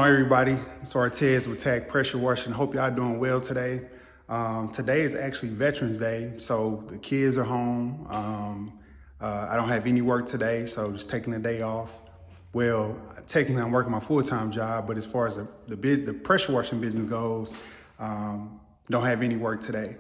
on, everybody? It's Ortez with Tag Pressure Washing. Hope y'all doing well today. Today is actually Veterans Day, so the kids are home. I don't have any work today, so just taking the day off. Well, technically I'm working my full-time job, but as far as the pressure washing business goes, don't have any work today.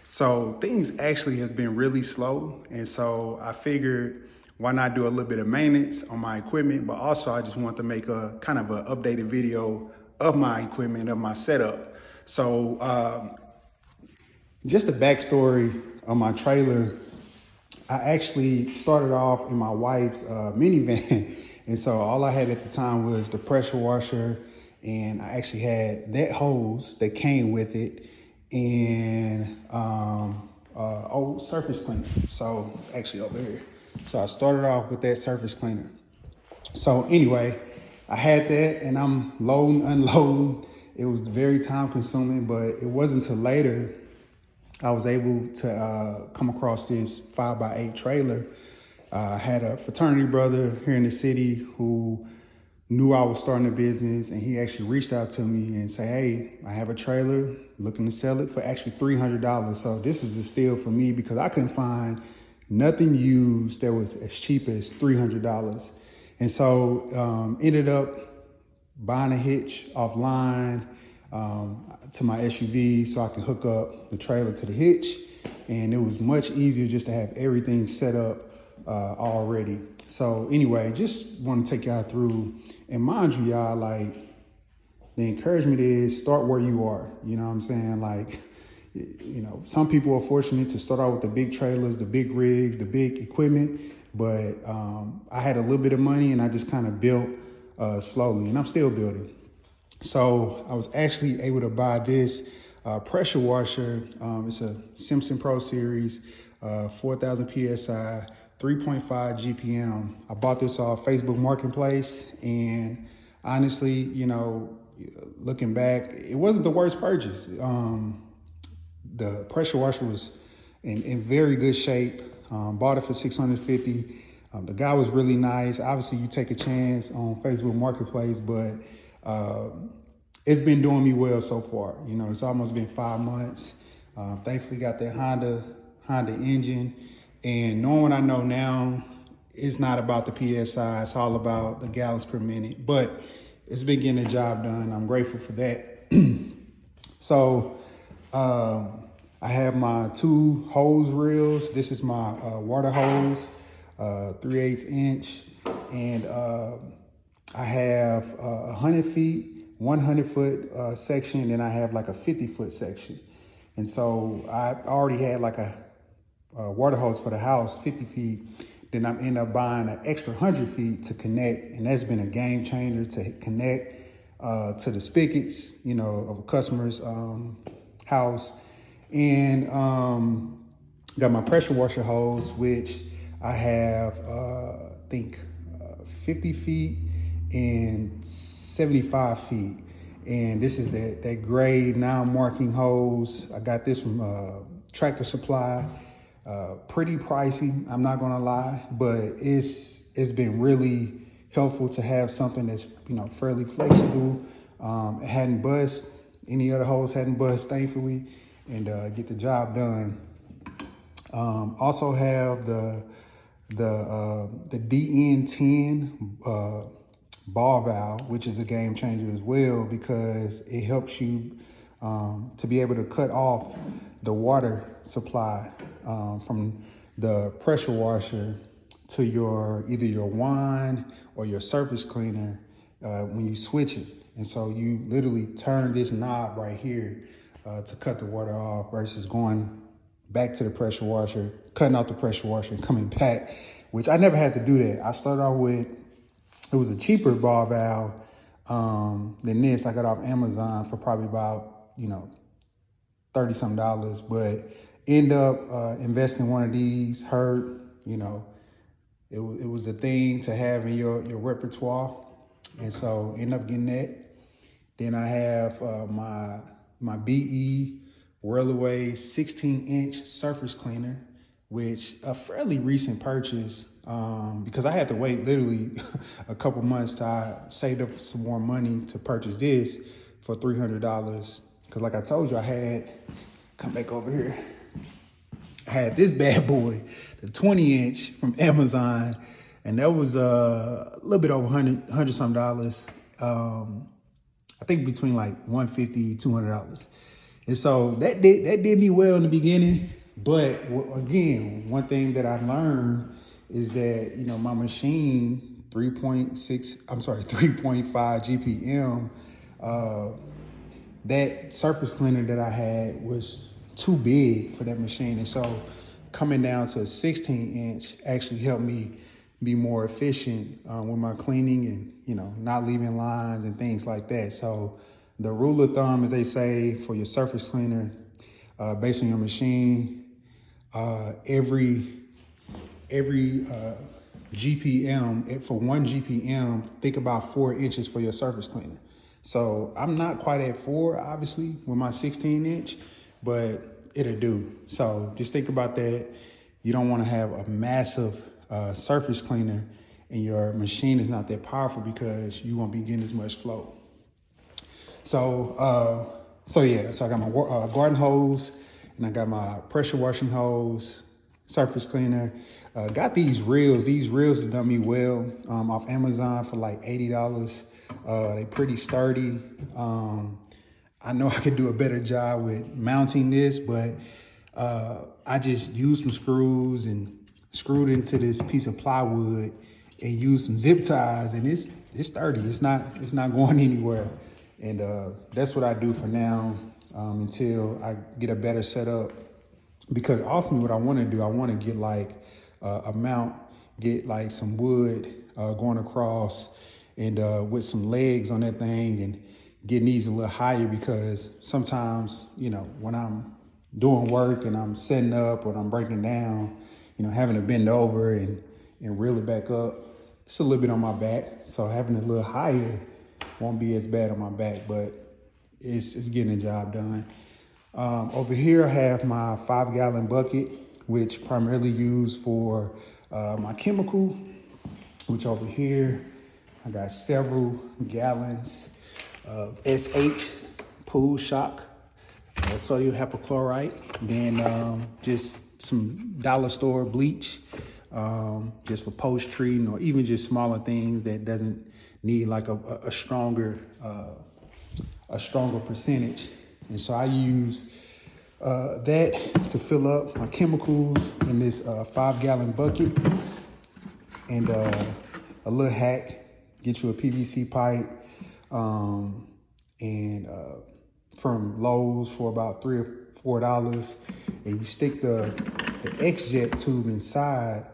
So things actually have been really slow, and so I figured, why not do a little bit of maintenance on my equipment, but also I just want to make a kind of an updated video of my equipment, of my setup. So just the backstory of my trailer, I actually started off in my wife's minivan. And so all I had at the time was the pressure washer, and I actually had that hose that came with it and old surface cleaner. So it's actually over here. So I started off with that surface cleaner. So anyway, I had that and I'm loading, unloading. It was very time consuming, but it wasn't until later I was able to come across this 5x8 trailer. I had a fraternity brother here in the city who knew I was starting a business, and he actually reached out to me and said, hey, I have a trailer, looking to sell it for actually $300. So this is a steal for me because I couldn't find nothing used that was as cheap as $300. And so ended up buying a hitch offline to my SUV so I could hook up the trailer to the hitch. And it was much easier just to have everything set up already. So anyway, just want to take y'all through, and mind you, y'all, like, the encouragement is start where you are. You know what I'm saying? Like, you know, some people are fortunate to start out with the big trailers, the big rigs, the big equipment, but I had a little bit of money and I just kind of built slowly, and I'm still building. So I was actually able to buy this pressure washer. It's a Simpson Pro Series, 4,000 PSI, 3.5 GPM. I bought this off Facebook Marketplace, and honestly, you know, looking back, it wasn't the worst purchase. The pressure washer was in very good shape. Bought it for $650. The guy was really nice. Obviously, you take a chance on Facebook Marketplace, but it's been doing me well so far. You know, it's almost been 5 months. Thankfully, got that Honda engine. And knowing what I know now, it's not about the PSI. It's all about the gallons per minute. But it's been getting the job done. I'm grateful for that. So I have my 2 hose reels. This is my water hose, 3/8 inch. And I have 100 feet, 100 foot section, and I have like a 50 foot section. And so I already had like a water hose for the house, 50 feet. Then I end up buying an extra 100 feet to connect. And that's been a game changer to connect to the spigots, you know, of a customer's house. And got my pressure washer hose, which I have, I think 50 feet and 75 feet. And this is that gray non-marking hose. I got this from Tractor Supply. Pretty pricey, I'm not gonna lie, but it's been really helpful to have something that's, you know, fairly flexible. It hadn't bust. Any other hose hadn't bust, thankfully, and get the job done. Also have the DN10 ball valve, which is a game changer as well, because it helps you to be able to cut off the water supply from the pressure washer to either your wand or your surface cleaner when you switch it. And so you literally turn this knob right here to cut the water off versus going back to the pressure washer, cutting out the pressure washer and coming back, which I never had to do that. I started off with, it was a cheaper ball valve than this. I got off Amazon for probably about, you know, $30-something, but end up investing in one of these. Heard, you know, it was a thing to have in your repertoire, and so end up getting that. Then I have my BE Whirlaway 16-inch surface cleaner, which a fairly recent purchase. because I had to wait literally a couple months till I saved up some more money to purchase this for $300. Because like I told you, come back over here. I had this bad boy, the 20-inch from Amazon, and that was a little bit over $100 some dollars. I think between like $150, $200. And so that did me well in the beginning. But again, one thing that I learned is that, you know, my machine, 3.5 GPM, that surface cleaner that I had was too big for that machine. And so coming down to a 16-inch actually helped me be more efficient with my cleaning and, you know, not leaving lines and things like that. So the rule of thumb, as they say, for your surface cleaner, based on your machine, every GPM, for 1 GPM, think about 4 inches for your surface cleaner. So I'm not quite at 4, obviously, with my 16-inch, but it'll do. So just think about that. You don't want to have a massive surface cleaner and your machine is not that powerful because you won't be getting as much flow. So I got my garden hose and I got my pressure washing hose, surface cleaner. Got these reels. These reels have done me well off Amazon for like $80. They pretty sturdy. I know I could do a better job with mounting this, but I just used some screws and screwed into this piece of plywood and used some zip ties, and it's sturdy. It's not going anywhere. And that's what I do for now until I get a better setup. Because ultimately what I want to do, I want to get like a mount, get like some wood going across and with some legs on that thing and getting these a little higher, because sometimes, you know, when I'm doing work and I'm setting up or I'm breaking down, you know, having to bend over and reel it back up, it's a little bit on my back. So having it a little higher won't be as bad on my back, but it's getting the job done. Over here I have my 5-gallon bucket, which primarily used for my chemical, which over here I got several gallons of SH pool shock, sodium hypochlorite, then just some dollar store bleach, just for post treating or even just smaller things that doesn't need like a stronger percentage. And so I use that to fill up my chemicals in this 5-gallon bucket. And a little hack, get you a PVC pipe and from Lowe's for about $3 or $4, and you stick the X-Jet tube inside,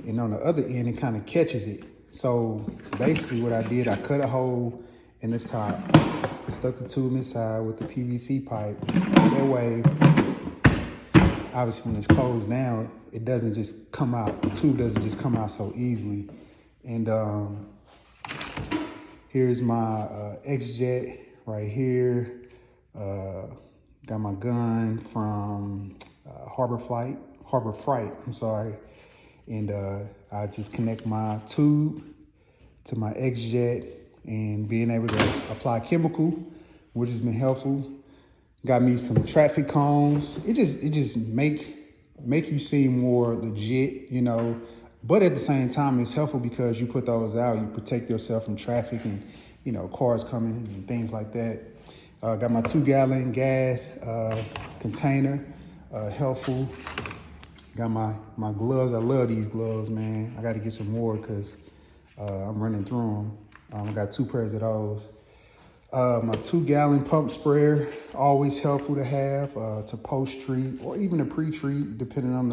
and on the other end it kind of catches it. So basically what I did, I cut a hole in the top, stuck the tube inside with the PVC pipe. That way, obviously when it's closed down, it doesn't just come out, the tube doesn't just come out so easily. And here's my X-Jet right here. Got my gun from Harbor Freight, and I just connect my tube to my X-Jet and being able to apply chemical, which has been helpful. Got me some traffic cones. It just make you seem more legit, you know, but at the same time it's helpful because you put those out, you protect yourself from traffic and, you know, cars coming and things like that. Got my 2-gallon gas container, helpful. Got my gloves. I love these gloves, man. I got to get some more because I'm running through them. I got 2 pairs of those. My 2-gallon pump sprayer, always helpful to have to post-treat or even to pre-treat, depending on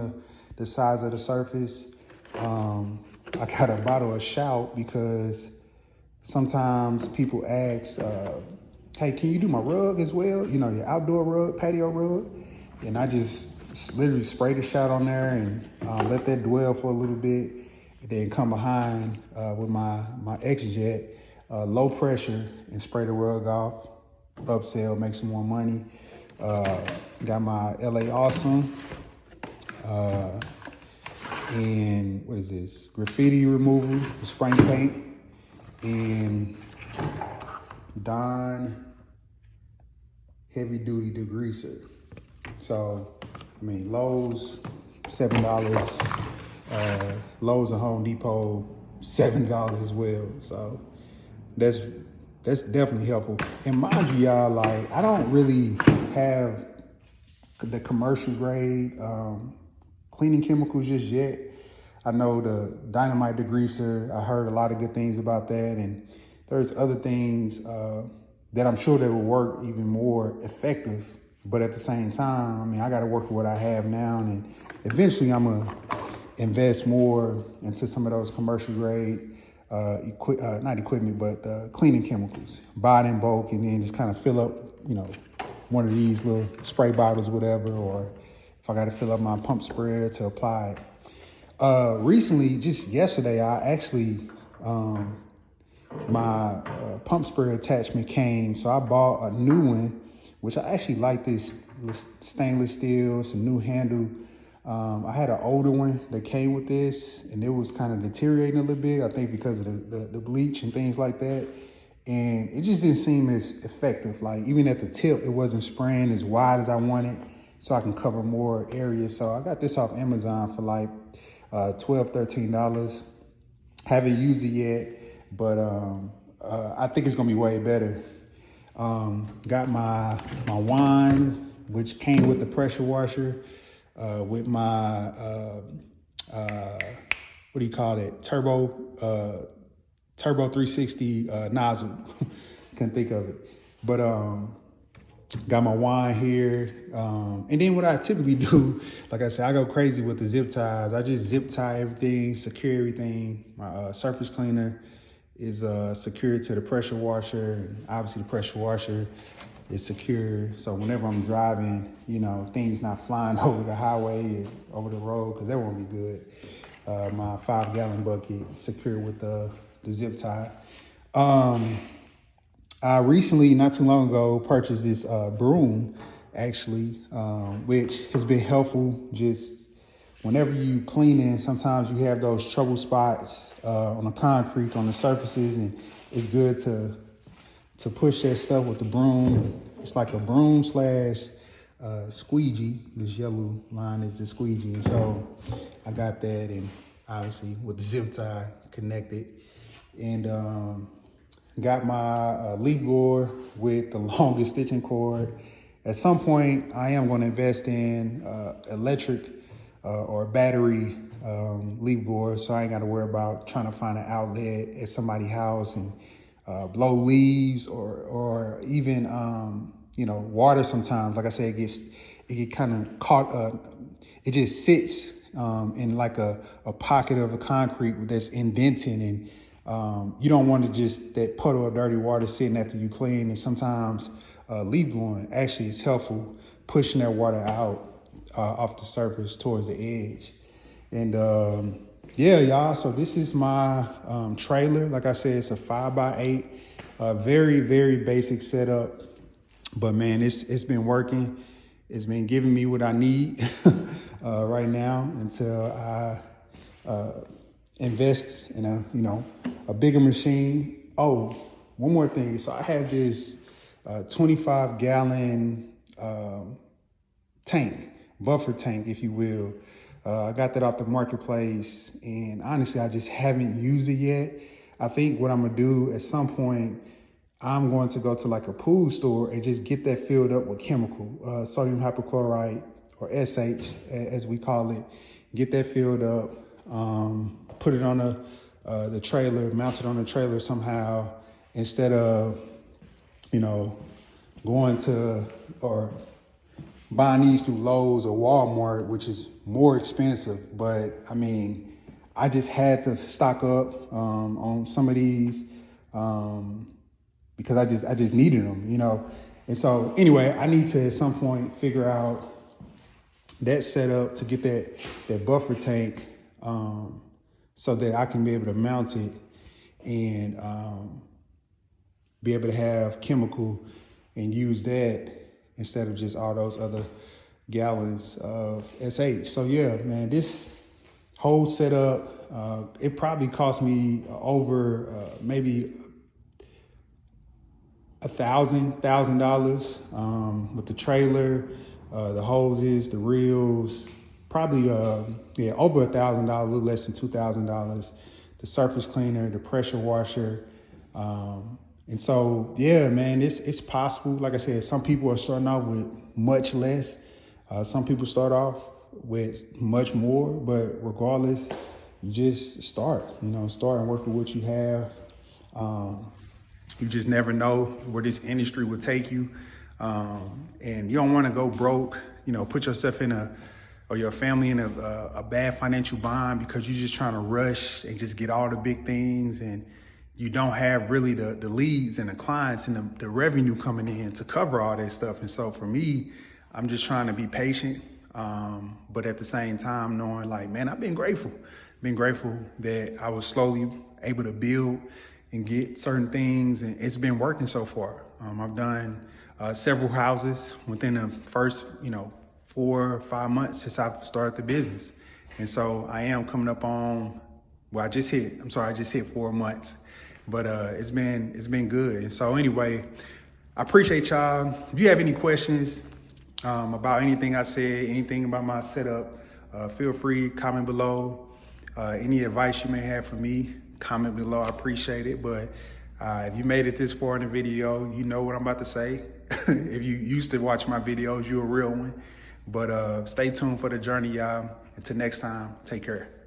the size of the surface. I got a bottle of Shout because sometimes people ask, hey, can you do my rug as well? You know, your outdoor rug, patio rug. And I just literally spray the Shout on there and let that dwell for a little bit. And then come behind with my X-Jet, low pressure, and spray the rug off, upsell, make some more money. Got my LA Awesome. and what is this? Graffiti removal, spray paint, and Dawn heavy duty degreaser. So, I mean, Lowe's, $7. Lowe's and Home Depot, $7 as well. So that's definitely helpful. And mind you, y'all, like, I don't really have the commercial grade cleaning chemicals just yet. I know the dynamite degreaser, I heard a lot of good things about that, and there's other things that I'm sure that will work even more effective. But at the same time, I mean, I got to work with what I have now, and eventually I'm gonna invest more into some of those commercial grade not equipment, but cleaning chemicals. Buy it in bulk and then just kind of fill up, you know, one of these little spray bottles, whatever, or if I got to fill up my pump sprayer to apply it. Recently, just yesterday, I actually, my pump sprayer attachment came, so I bought a new one, which I actually like this stainless steel, some new handle. I had an older one that came with this, and it was kind of deteriorating a little bit, I think because of the bleach and things like that. And it just didn't seem as effective. Like, even at the tip, it wasn't spraying as wide as I wanted, so I can cover more areas. So I got this off Amazon for like $12, $13. Haven't used it yet, but I think it's gonna be way better. Got my wine, which came with the pressure washer, with my what do you call it? Turbo 360 nozzle. Can't think of it, but got my wine here, and then what I typically do, like I said, I go crazy with the zip ties. I just zip tie everything, secure everything. My surface cleaner is secured to the pressure washer, and obviously the pressure washer is secure. So whenever I'm driving, you know, things not flying over the highway and over the road, because that won't be good. My 5-gallon bucket secured with the zip tie. I recently, not too long ago, purchased this broom, actually, which has been helpful. Just whenever you cleaning, sometimes you have those trouble spots on the concrete, on the surfaces, and it's good to push that stuff with the broom. It's like a broom slash squeegee. This yellow line is the squeegee. And so I got that, and obviously with the zip tie connected. And got my leaf blower with the longest stitching cord. At some point, I am going to invest in electric or battery leaf blower, so I ain't got to worry about trying to find an outlet at somebody's house and blow leaves or even you know, water. Sometimes, like I said, it get kind of caught. It just sits in like a pocket of a concrete that's indented, and you don't want to just that puddle of dirty water sitting after you clean. And sometimes leaf blowing actually is helpful, pushing that water out off the surface towards the edge. And yeah, y'all, so this is my trailer. Like I said, it's a 5x8, very, very basic setup. But man, it's been working. It's been giving me what I need right now until I invest in a bigger machine. Oh, one more thing. So I had this 25-gallon tank, buffer tank, if you will. I got that off the marketplace, and honestly, I just haven't used it yet. I think what I'm gonna do at some point, I'm going to go to like a pool store and just get that filled up with chemical, sodium hypochlorite, or SH as we call it. Get that filled up, put it on the trailer, mount it on the trailer somehow, instead of, you know, going to or buying these through Lowe's or Walmart, which is more expensive. But I mean, I just had to stock up on some of these because I just needed them, you know. And so anyway, I need to at some point figure out that setup to get that buffer tank so that I can be able to mount it and be able to have chemical and use that instead of just all those other gallons of SH. So yeah, man, whole setup, it probably cost me over maybe $1,000 with the trailer, the hoses, the reels, probably over $1,000, a little less than $2,000. The surface cleaner, the pressure washer, and so yeah, man, it's possible. Like I said, some people are starting off with much less. Some people start off with much more, but regardless, you just start. Start and work with what you have. You just never know where this industry will take you. And you don't want to go broke, put yourself or your family in a bad financial bind because you're just trying to rush and just get all the big things. And you don't have really the leads and the clients and the revenue coming in to cover all that stuff. And so for me, I'm just trying to be patient. But at the same time, knowing like, man, I've been grateful that I was slowly able to build and get certain things, and it's been working so far. I've done several houses within the first, 4 or 5 months since I've started the business. And so I am coming up on, I just hit 4 months, but it's been good. And so anyway, I appreciate y'all. If you have any questions about anything I said, anything about my setup, feel free, comment below. Any advice you may have for me, comment below. I appreciate it. But if you made it this far in the video, you know what I'm about to say. If you used to watch my videos, you're a real one. But stay tuned for the journey, y'all. Until next time, take care.